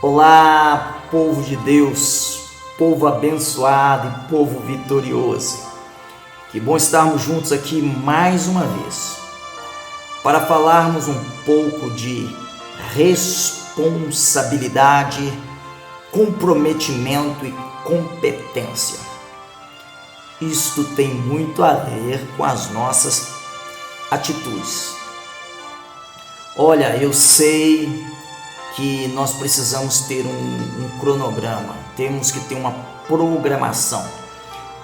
Olá, povo de Deus, povo abençoado e povo vitorioso. Que bom estarmos juntos aqui mais uma vez para falarmos um pouco de responsabilidade, comprometimento e competência. Isto tem muito a ver com as nossas atitudes. Olha, eu sei que nós precisamos ter um cronograma, temos que ter uma programação,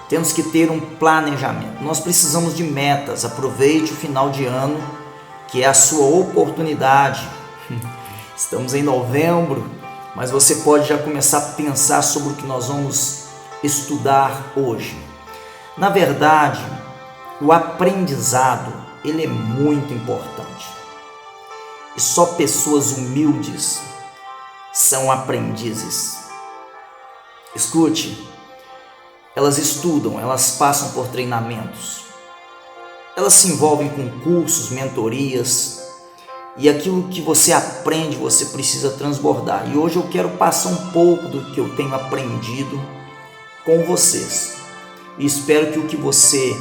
temos que ter um planejamento, nós precisamos de metas. Aproveite o final de ano, que é a sua oportunidade. Estamos em novembro, mas você pode já começar a pensar sobre o que nós vamos estudar hoje. Na verdade, o aprendizado, ele é muito importante. E só pessoas humildes são aprendizes. Escute, elas estudam, elas passam por treinamentos, elas se envolvem com cursos, mentorias, e aquilo que você aprende, você precisa transbordar. E hoje eu quero passar um pouco do que eu tenho aprendido com vocês. E espero que o que você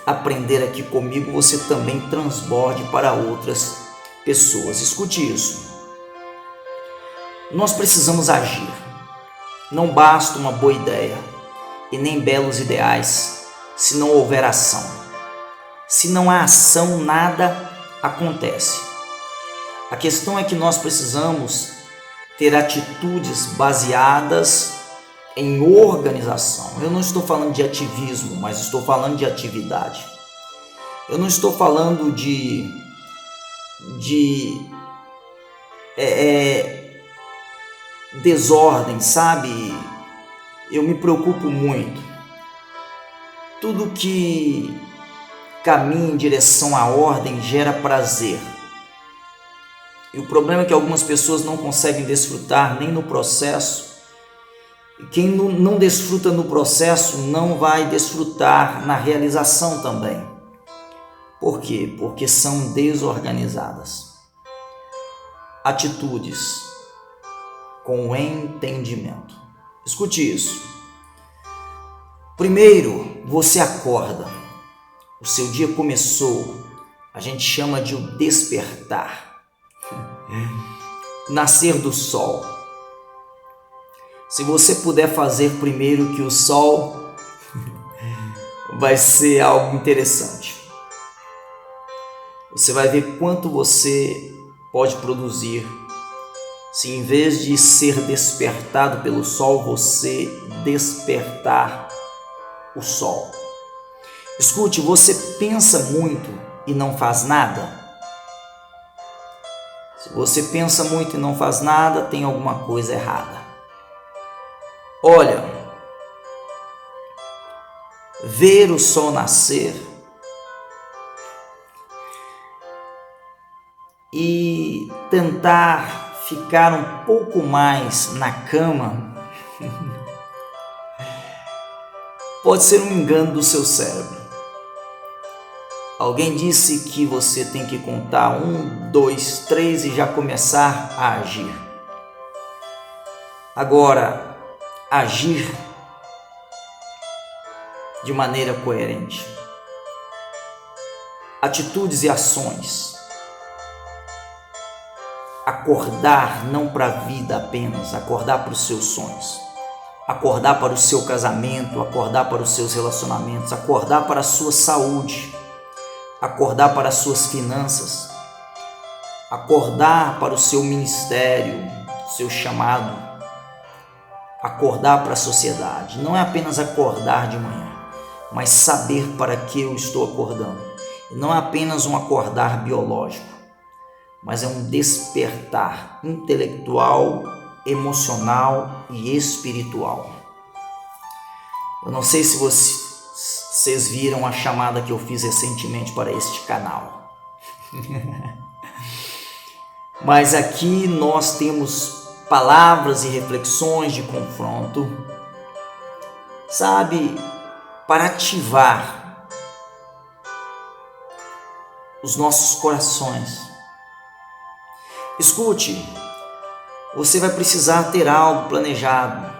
aprender aqui comigo, você também transborde para outras pessoas. Escute isso. Nós precisamos agir. Não basta uma boa ideia e nem belos ideais se não houver ação. Se não há ação, nada acontece. A questão é que nós precisamos ter atitudes baseadas em organização. Eu não estou falando de ativismo, mas estou falando de atividade. Eu não estou falando de desordem, sabe? Eu me preocupo muito. Tudo que caminha em direção à ordem gera prazer. E o problema é que algumas pessoas não conseguem desfrutar nem no processo. E quem não desfruta no processo não vai desfrutar na realização também. Por quê? Porque são desorganizadas. Atitudes com entendimento. Escute isso. Primeiro, você acorda. O seu dia começou. A gente chama de o despertar. Nascer do sol. Se você puder fazer primeiro que o sol, vai ser algo interessante. Você vai ver quanto você pode produzir se, em vez de ser despertado pelo sol, você despertar o sol. Escute, você pensa muito e não faz nada? Se você pensa muito e não faz nada, tem alguma coisa errada. Olha, ver o sol nascer e tentar ficar um pouco mais na cama pode ser um engano do seu cérebro. Alguém disse que você tem que contar 1, 2, 3 e já começar a agir. Agora, agir de maneira coerente. Atitudes e ações. Acordar não para a vida apenas, acordar para os seus sonhos, acordar para o seu casamento, acordar para os seus relacionamentos, acordar para a sua saúde, acordar para as suas finanças, acordar para o seu ministério, seu chamado, acordar para a sociedade. Não é apenas acordar de manhã, mas saber para que eu estou acordando. E não é apenas um acordar biológico, mas é um despertar intelectual, emocional e espiritual. Eu não sei se vocês viram a chamada que eu fiz recentemente para este canal. Mas aqui nós temos palavras e reflexões de confronto, sabe, para ativar os nossos corações. Escute, Você vai precisar ter algo planejado.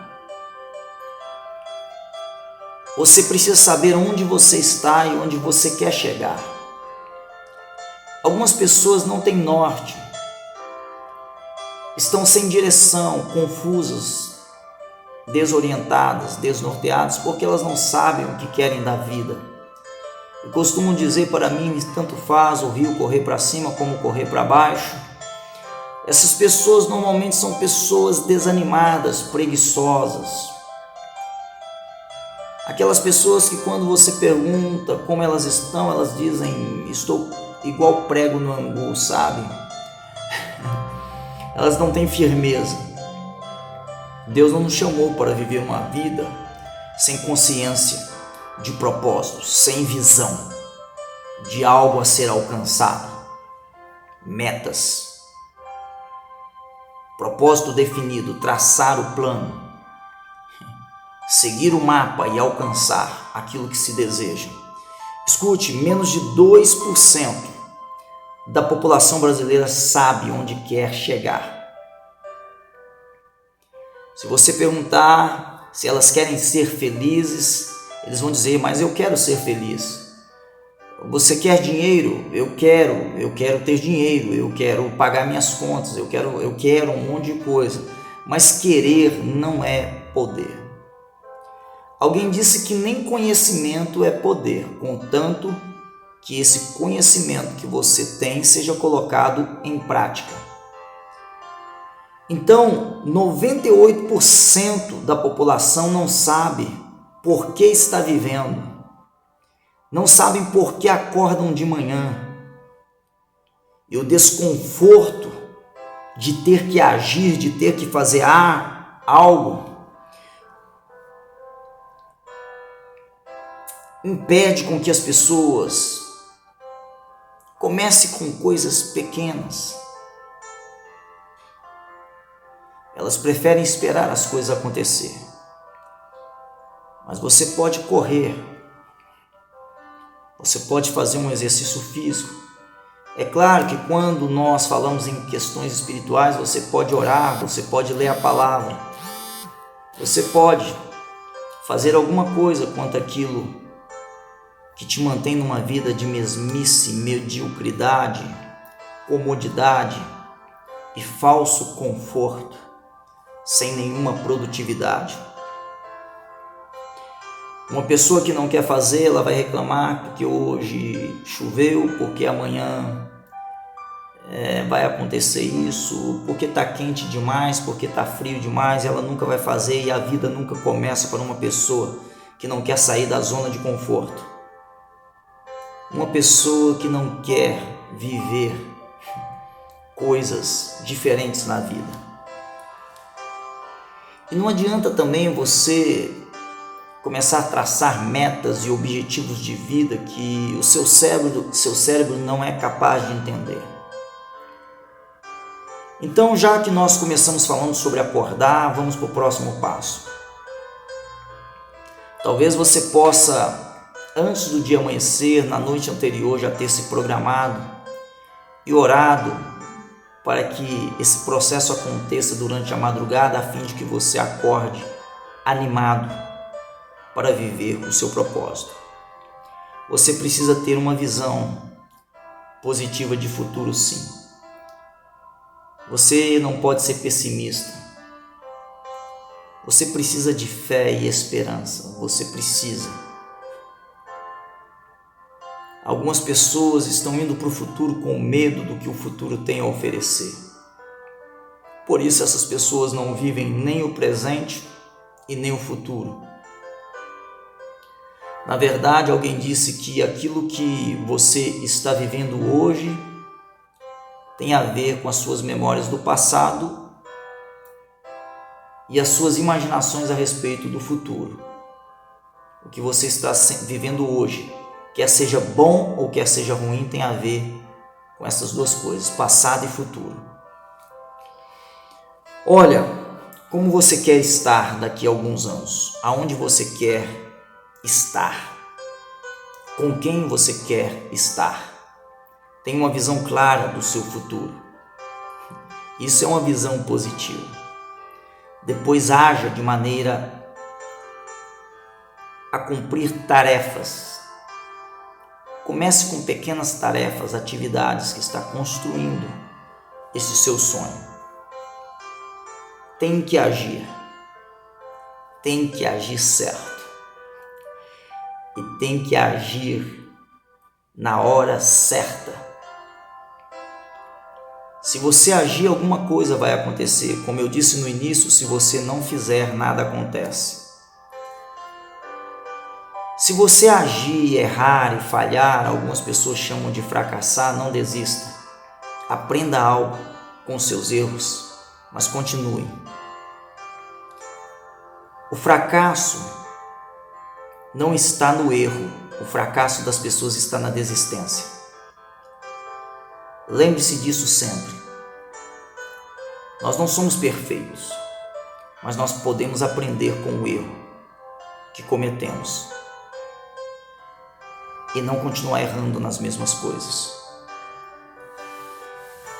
Você precisa saber onde você está e onde você quer chegar. Algumas pessoas não têm norte, estão sem direção, confusas, desorientadas, desnorteadas, porque elas não sabem o que querem da vida. Eu costumo dizer para mim, tanto faz o rio correr para cima como correr para baixo. Essas pessoas normalmente são pessoas desanimadas, preguiçosas. Aquelas pessoas que quando você pergunta como elas estão, elas dizem, estou igual prego no angu, sabe? Elas não têm firmeza. Deus não nos chamou para viver uma vida sem consciência de propósitos, sem visão de algo a ser alcançado, metas, propósito definido, traçar o plano, seguir o mapa e alcançar aquilo que se deseja. Escute, menos de 2% da população brasileira sabe onde quer chegar. Se você perguntar se elas querem ser felizes, eles vão dizer, mas eu quero ser feliz. Você quer dinheiro? Eu quero ter dinheiro, eu quero pagar minhas contas, eu quero um monte de coisa. Mas querer não é poder. Alguém disse que nem conhecimento é poder, contanto que esse conhecimento que você tem seja colocado em prática. Então, 98% da população não sabe por que está vivendo. Não sabem por que acordam de manhã. E o desconforto de ter que agir, de ter que fazer algo, impede com que as pessoas comecem com coisas pequenas. Elas preferem esperar as coisas acontecer. Mas você pode correr. Você pode fazer um exercício físico. É claro que quando nós falamos em questões espirituais, você pode orar, você pode ler a palavra. Você pode fazer alguma coisa quanto àquilo que te mantém numa vida de mesmice, mediocridade, comodidade e falso conforto, sem nenhuma produtividade. Uma pessoa que não quer fazer, ela vai reclamar porque hoje choveu, porque amanhã vai acontecer isso, porque está quente demais, porque está frio demais, ela nunca vai fazer e a vida nunca começa para uma pessoa que não quer sair da zona de conforto. Uma pessoa que não quer viver coisas diferentes na vida. E não adianta também você começar a traçar metas e objetivos de vida que o seu cérebro não é capaz de entender. Então, já que nós começamos falando sobre acordar, vamos para o próximo passo. Talvez você possa, antes do dia amanhecer, na noite anterior, já ter se programado e orado para que esse processo aconteça durante a madrugada, a fim de que você acorde animado para viver o seu propósito. Você precisa ter uma visão positiva de futuro, sim. Você não pode ser pessimista. Você precisa de fé e esperança. Você precisa. Algumas pessoas estão indo para o futuro com medo do que o futuro tem a oferecer. Por isso essas pessoas não vivem nem o presente e nem o futuro. Na verdade, alguém disse que aquilo que você está vivendo hoje tem a ver com as suas memórias do passado e as suas imaginações a respeito do futuro. O que você está vivendo hoje, quer seja bom ou quer seja ruim, tem a ver com essas duas coisas, passado e futuro. Olha, como você quer estar daqui a alguns anos? Aonde você quer estar? Com quem você quer estar? Tem uma visão clara do seu futuro? Isso é uma visão positiva. Depois haja de maneira a cumprir tarefas. Comece com pequenas tarefas, atividades que está construindo esse seu sonho. Tem que agir certo e tem que agir na hora certa. Se você agir, alguma coisa vai acontecer. Como eu disse no início, se você não fizer, nada acontece. Se você agir, errar e falhar, algumas pessoas chamam de fracassar, não desista. Aprenda algo com seus erros, mas continue. O fracasso não está no erro, o fracasso das pessoas está na desistência. Lembre-se disso sempre. Nós não somos perfeitos, mas nós podemos aprender com o erro que cometemos e não continuar errando nas mesmas coisas.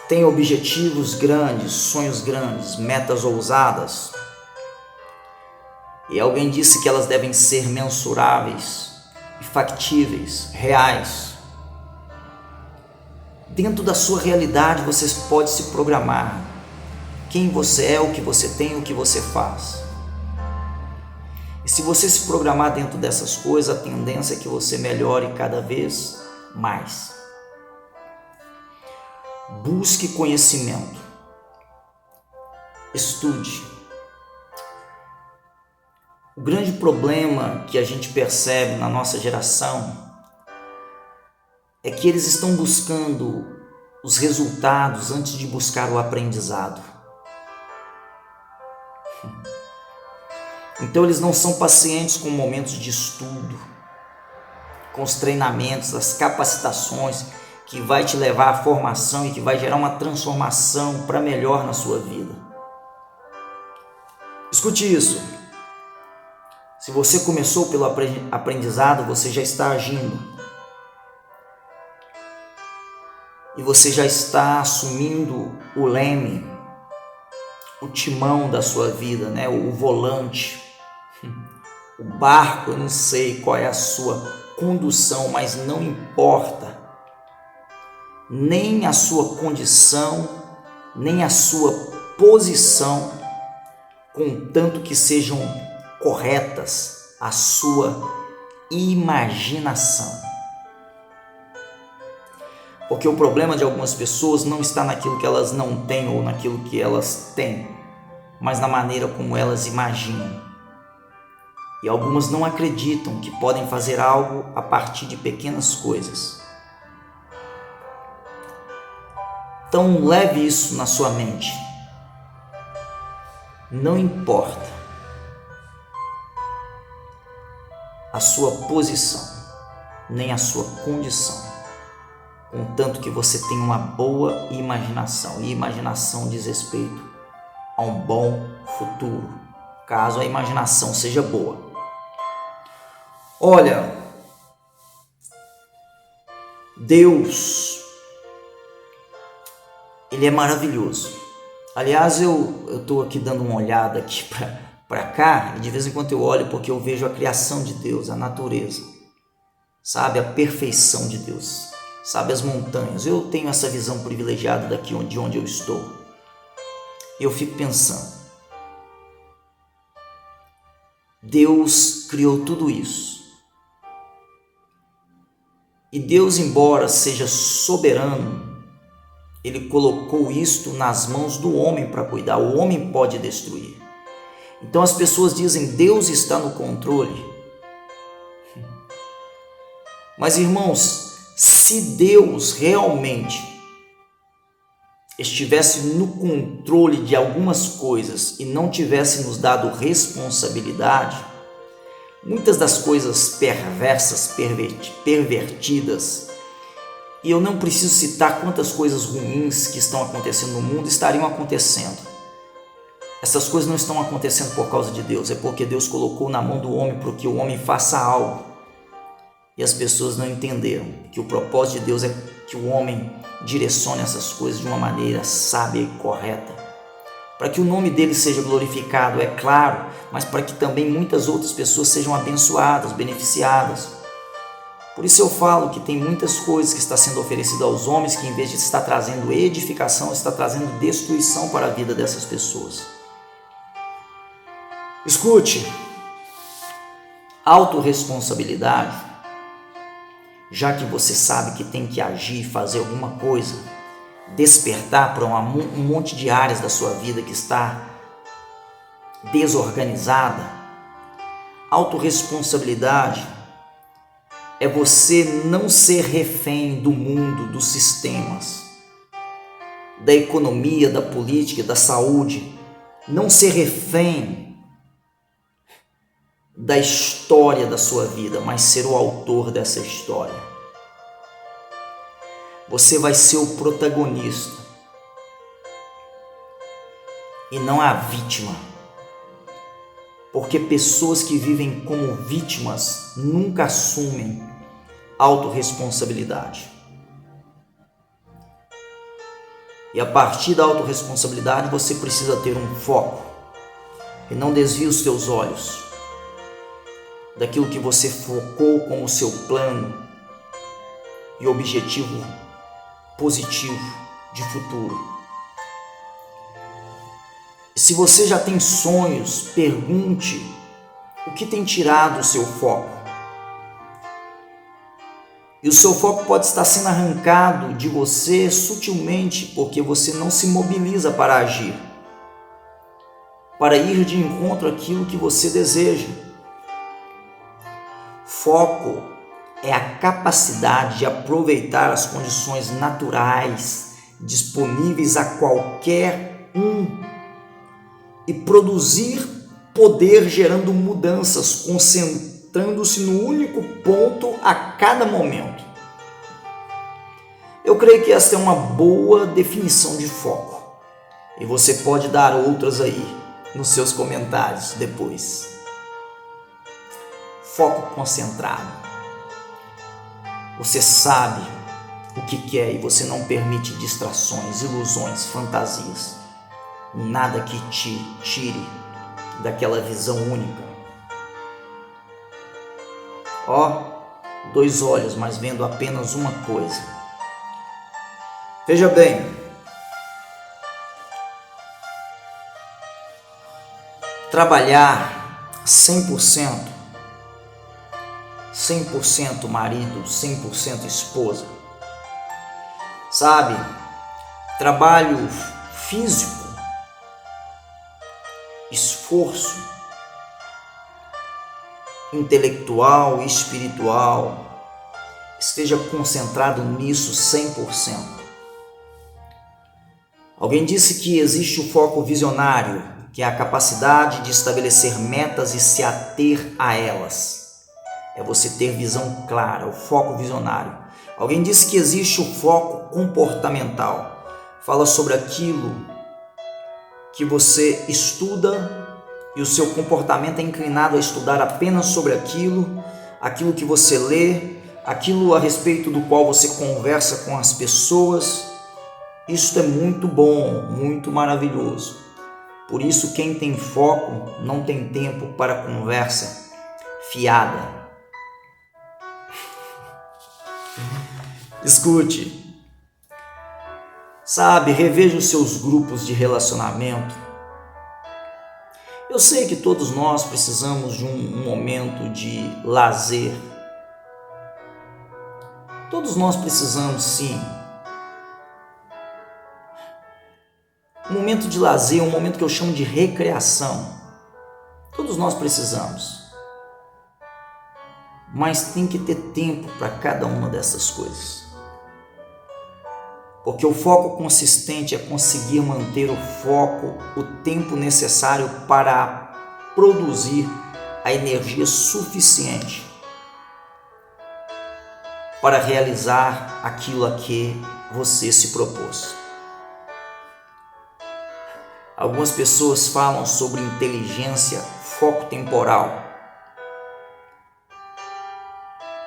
Tenha objetivos grandes, sonhos grandes, metas ousadas. E alguém disse que elas devem ser mensuráveis, factíveis, reais. Dentro da sua realidade você pode se programar. Quem você é, o que você tem, o que você faz. E se você se programar dentro dessas coisas, a tendência é que você melhore cada vez mais. Busque conhecimento. Estude. O grande problema que a gente percebe na nossa geração é que eles estão buscando os resultados antes de buscar o aprendizado. Então eles não são pacientes com momentos de estudo, com os treinamentos, as capacitações que vai te levar à formação e que vai gerar uma transformação para melhor na sua vida. Escute isso. Se você começou pelo aprendizado, você já está agindo. E você já está assumindo o leme, o timão da sua vida, né? O volante, o barco. Eu não sei qual é a sua condução, mas não importa. Nem a sua condição, nem a sua posição, contanto que sejam corretas a sua imaginação. Porque o problema de algumas pessoas não está naquilo que elas não têm ou naquilo que elas têm, mas na maneira como elas imaginam. E algumas não acreditam que podem fazer algo a partir de pequenas coisas. Então leve isso na sua mente. Não importa a sua posição, nem a sua condição, contanto que você tenha uma boa imaginação. E imaginação diz respeito a um bom futuro, caso a imaginação seja boa. Olha, Deus, Ele é maravilhoso. Aliás, eu estou aqui dando uma olhada aqui para cá, e de vez em quando eu olho porque eu vejo a criação de Deus, a natureza, sabe, a perfeição de Deus, sabe, as montanhas. Eu tenho essa visão privilegiada daqui de onde eu estou. E eu fico pensando, Deus criou tudo isso. E Deus, embora seja soberano, Ele colocou isto nas mãos do homem para cuidar. O homem pode destruir. Então as pessoas dizem, Deus está no controle. Mas irmãos, se Deus realmente estivesse no controle de algumas coisas e não tivesse nos dado responsabilidade, muitas das coisas perversas, pervertidas, e eu não preciso citar quantas coisas ruins que estão acontecendo no mundo estariam acontecendo. Essas coisas não estão acontecendo por causa de Deus, é porque Deus colocou na mão do homem para que o homem faça algo. E as pessoas não entenderam que o propósito de Deus é que o homem direcione essas coisas de uma maneira sábia e correta, para que o nome dele seja glorificado, é claro, mas para que também muitas outras pessoas sejam abençoadas, beneficiadas. Por isso eu falo que tem muitas coisas que está sendo oferecido aos homens que, em vez de estar trazendo edificação, está trazendo destruição para a vida dessas pessoas. Escute, autorresponsabilidade, já que você sabe que tem que agir, fazer alguma coisa, despertar para um monte de áreas da sua vida que está desorganizada. Autorresponsabilidade é você não ser refém do mundo, dos sistemas, da economia, da política, da saúde, não ser refém da história da sua vida, mas ser o autor dessa história. Você vai ser o protagonista e não a vítima, porque pessoas que vivem como vítimas nunca assumem autorresponsabilidade. E a partir da autorresponsabilidade você precisa ter um foco e não desvie os seus olhos daquilo que você focou como seu plano e objetivo positivo de futuro. E se você já tem sonhos, pergunte o que tem tirado o seu foco. E o seu foco pode estar sendo arrancado de você sutilmente porque você não se mobiliza para agir, para ir de encontro àquilo que você deseja. Foco é a capacidade de aproveitar as condições naturais disponíveis a qualquer um e produzir poder gerando mudanças, concentrando-se no único ponto a cada momento. Eu creio que esta é uma boa definição de foco e você pode dar outras aí nos seus comentários depois. Foco concentrado. Você sabe o que quer e você não permite distrações, ilusões, fantasias. Nada que te tire daquela visão única. Dois olhos, mas vendo apenas uma coisa. Veja bem, trabalhar 100% marido, 100% esposa. Sabe, trabalho físico, esforço intelectual e espiritual, esteja concentrado nisso 100%. Alguém disse que existe o foco visionário, que é a capacidade de estabelecer metas e se ater a elas. É você ter visão clara, o foco visionário. Alguém disse que existe o foco comportamental. Fala sobre aquilo que você estuda e o seu comportamento é inclinado a estudar apenas sobre aquilo que você lê, aquilo a respeito do qual você conversa com as pessoas. Isso é muito bom, muito maravilhoso. Por isso, quem tem foco não tem tempo para conversa fiada. Escute, sabe, reveja os seus grupos de relacionamento. Eu sei que todos nós precisamos de um momento de lazer. Todos nós precisamos, sim. Um momento de lazer, um momento que eu chamo de recreação. Todos nós precisamos. Mas tem que ter tempo para cada uma dessas coisas. Porque o foco consistente é conseguir manter o foco o tempo necessário para produzir a energia suficiente para realizar aquilo a que você se propôs. Algumas pessoas falam sobre inteligência foco temporal.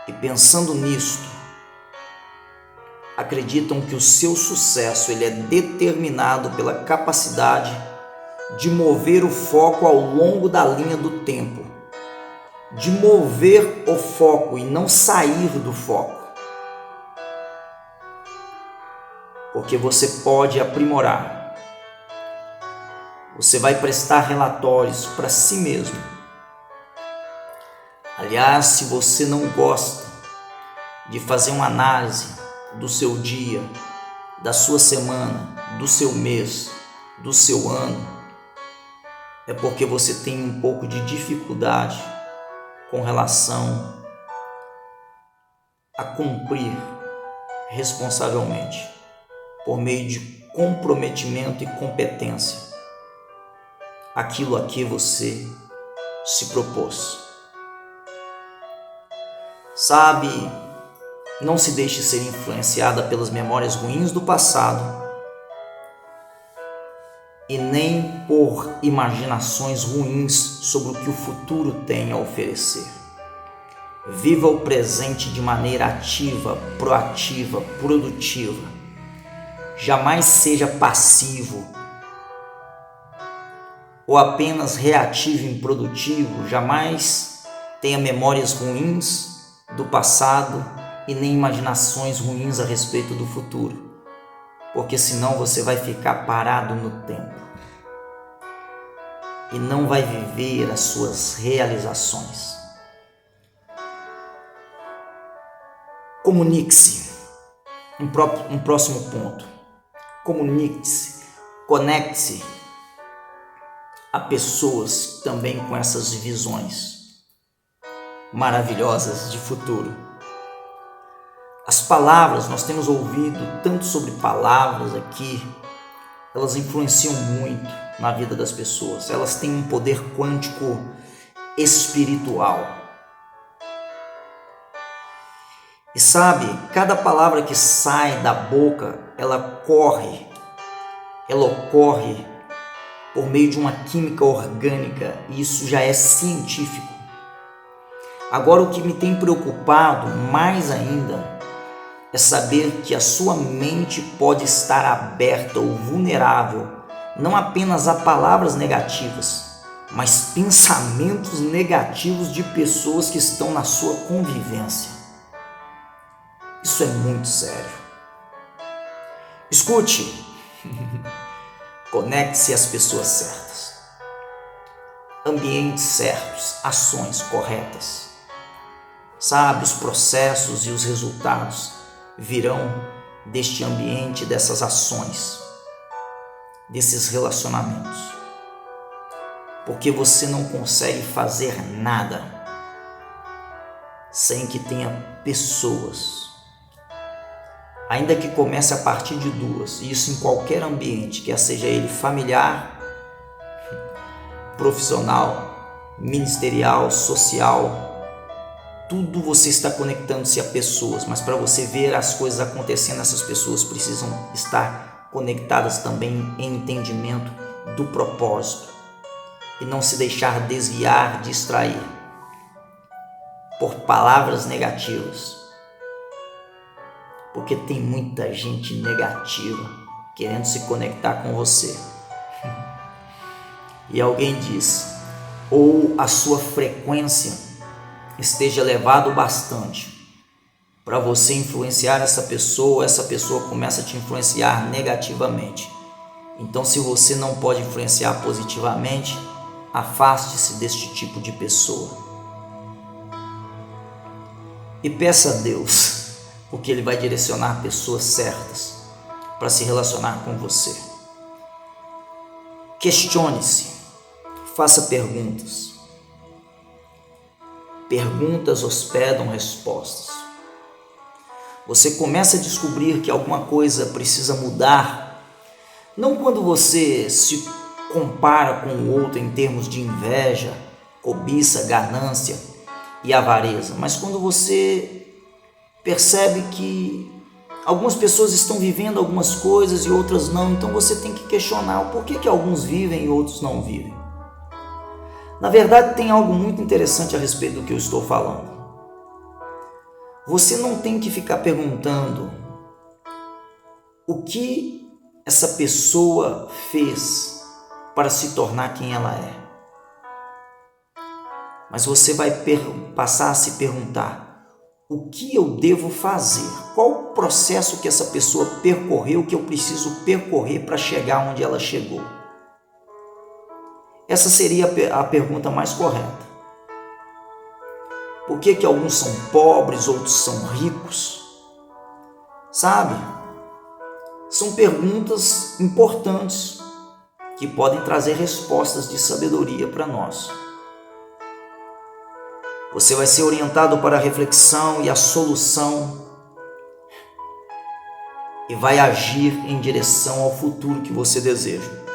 E pensando nisto, acreditam que o seu sucesso ele é determinado pela capacidade de mover o foco ao longo da linha do tempo, de mover o foco e não sair do foco. Porque você pode aprimorar. Você vai prestar relatórios para si mesmo. Aliás, se você não gosta de fazer uma análise do seu dia, da sua semana, do seu mês, do seu ano, é porque você tem um pouco de dificuldade com relação a cumprir responsavelmente, por meio de comprometimento e competência, aquilo a que você se propôs. Sabe, não se deixe ser influenciada pelas memórias ruins do passado e nem por imaginações ruins sobre o que o futuro tem a oferecer. Viva o presente de maneira ativa, proativa, produtiva. Jamais seja passivo ou apenas reativo e improdutivo. Jamais tenha memórias ruins do passado e nem imaginações ruins a respeito do futuro, porque senão você vai ficar parado no tempo e não vai viver as suas realizações. Comunique-se. Um próximo ponto. Comunique-se, conecte-se a pessoas também com essas visões maravilhosas de futuro. As palavras, nós temos ouvido tanto sobre palavras aqui, elas influenciam muito na vida das pessoas, elas têm um poder quântico espiritual. E sabe, cada palavra que sai da boca, ela ocorre por meio de uma química orgânica, e isso já é científico. Agora, o que me tem preocupado mais ainda é saber que a sua mente pode estar aberta ou vulnerável não apenas a palavras negativas, mas pensamentos negativos de pessoas que estão na sua convivência. Isso é muito sério. Escute, conecte-se às pessoas certas, ambientes certos, ações corretas. Sabe, os processos e os resultados virão deste ambiente, dessas ações, desses relacionamentos. Porque você não consegue fazer nada sem que tenha pessoas. Ainda que comece a partir de duas, e isso em qualquer ambiente, quer seja ele familiar, profissional, ministerial, social, tudo você está conectando-se a pessoas, mas para você ver as coisas acontecendo, essas pessoas precisam estar conectadas também em entendimento do propósito e não se deixar desviar, distrair por palavras negativas, porque tem muita gente negativa querendo se conectar com você. E alguém diz, ou a sua frequência esteja elevado bastante para você influenciar essa pessoa começa a te influenciar negativamente. Então, se você não pode influenciar positivamente, afaste-se deste tipo de pessoa e peça a Deus, porque Ele vai direcionar pessoas certas para se relacionar com você. Questione-se, faça perguntas. Perguntas hospedam respostas. Você começa a descobrir que alguma coisa precisa mudar, não quando você se compara com o outro em termos de inveja, cobiça, ganância e avareza, mas quando você percebe que algumas pessoas estão vivendo algumas coisas e outras não, então você tem que questionar o porquê que alguns vivem e outros não vivem. Na verdade, tem algo muito interessante a respeito do que eu estou falando. Você não tem que ficar perguntando o que essa pessoa fez para se tornar quem ela é. Mas você vai passar a se perguntar: o que eu devo fazer? Qual o processo que essa pessoa percorreu que eu preciso percorrer para chegar onde ela chegou? Essa seria a pergunta mais correta. Por que alguns são pobres, outros são ricos? Sabe? São perguntas importantes que podem trazer respostas de sabedoria para nós. Você vai ser orientado para a reflexão e a solução e vai agir em direção ao futuro que você deseja.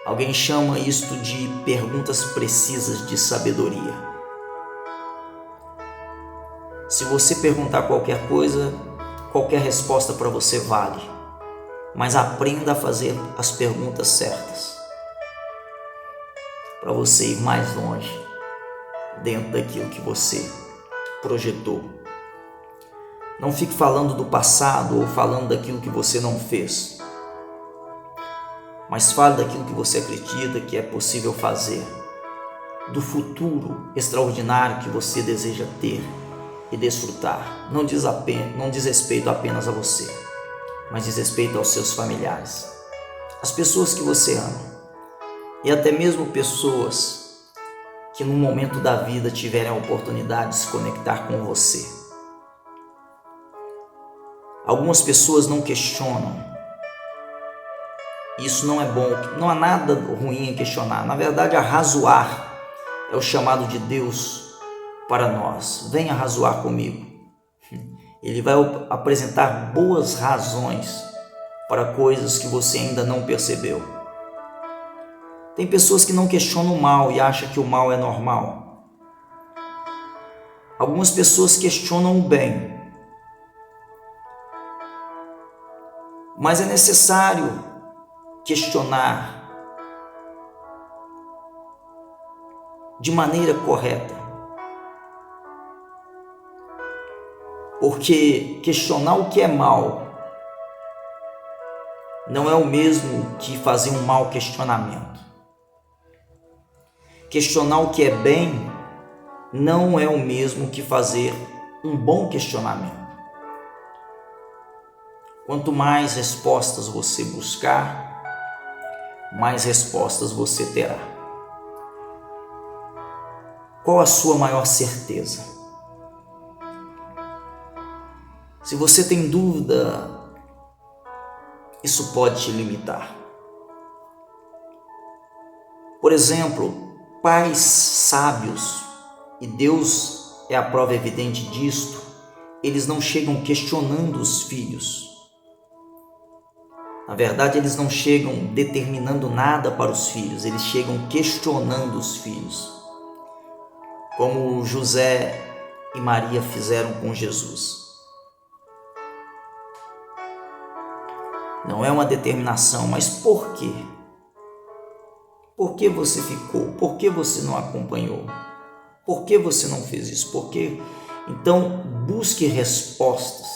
Alguém chama isto de perguntas precisas de sabedoria. Se você perguntar qualquer coisa, qualquer resposta para você vale, mas aprenda a fazer as perguntas certas para você ir mais longe dentro daquilo que você projetou. Não fique falando do passado ou falando daquilo que você não fez, mas fale daquilo que você acredita que é possível fazer, do futuro extraordinário que você deseja ter e desfrutar. Não diz respeito apenas a você, mas diz respeito aos seus familiares, as pessoas que você ama e até mesmo pessoas que no momento da vida tiverem a oportunidade de se conectar com você. Algumas pessoas não questionam. Isso não é bom, não há nada ruim em questionar. Na verdade, arrazoar é o chamado de Deus para nós. Venha arrazoar comigo. Ele vai apresentar boas razões para coisas que você ainda não percebeu. Tem pessoas que não questionam o mal e acham que o mal é normal. Algumas pessoas questionam o bem. Mas é necessário questionar de maneira correta. Porque questionar o que é mal não é o mesmo que fazer um mau questionamento. Questionar o que é bem não é o mesmo que fazer um bom questionamento. Quanto mais respostas você buscar, mais respostas você terá. Qual a sua maior certeza? Se você tem dúvida, isso pode te limitar. Por exemplo, pais sábios, e Deus é a prova evidente disto, eles não chegam questionando os filhos. Na verdade, eles não chegam determinando nada para os filhos, eles chegam questionando os filhos, como José e Maria fizeram com Jesus. Não é uma determinação, mas por quê? Por que você ficou? Por que você não acompanhou? Por que você não fez isso? Por quê? Então, busque respostas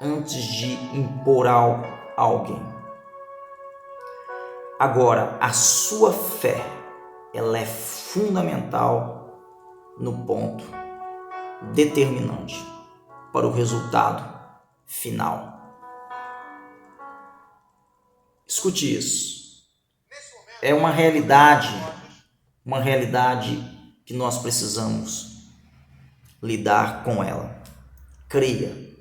antes de impor algo a alguém. Agora, a sua fé, ela é fundamental no ponto determinante para o resultado final. Escute isso. É uma realidade que nós precisamos lidar com ela. Creia.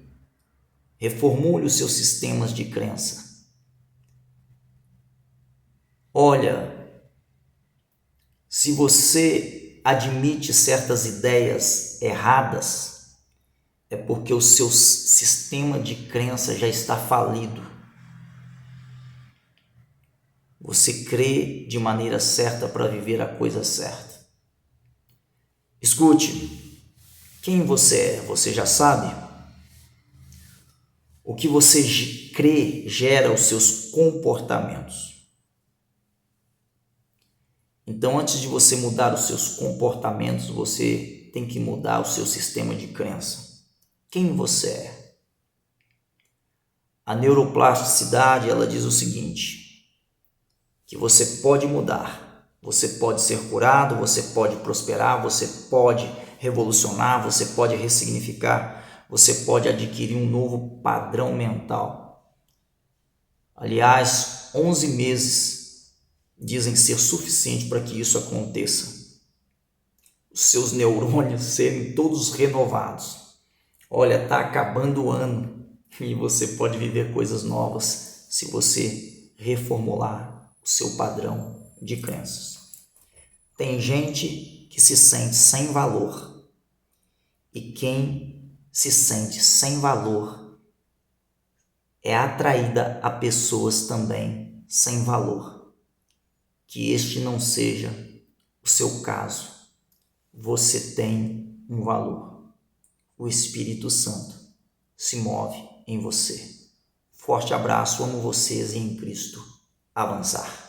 Reformule os seus sistemas de crença. Olha, se você admite certas ideias erradas, é porque o seu sistema de crença já está falido. Você crê de maneira certa para viver a coisa certa. Escute, quem você é, você já sabe? O que você crê gera os seus comportamentos. Então, antes de você mudar os seus comportamentos, você tem que mudar o seu sistema de crença. Quem você é? A neuroplasticidade, ela diz o seguinte, que você pode mudar, você pode ser curado, você pode prosperar, você pode revolucionar, você pode ressignificar, você pode adquirir um novo padrão mental. Aliás, 11 meses dizem ser suficiente para que isso aconteça. Os seus neurônios serem todos renovados. Olha, está acabando o ano e você pode viver coisas novas se você reformular o seu padrão de crenças. Tem gente que se sente sem valor, e quem se sente sem valor é atraída a pessoas também sem valor. Que este não seja o seu caso. Você tem um valor. O Espírito Santo se move em você. Forte abraço, amo vocês e em Cristo avançar.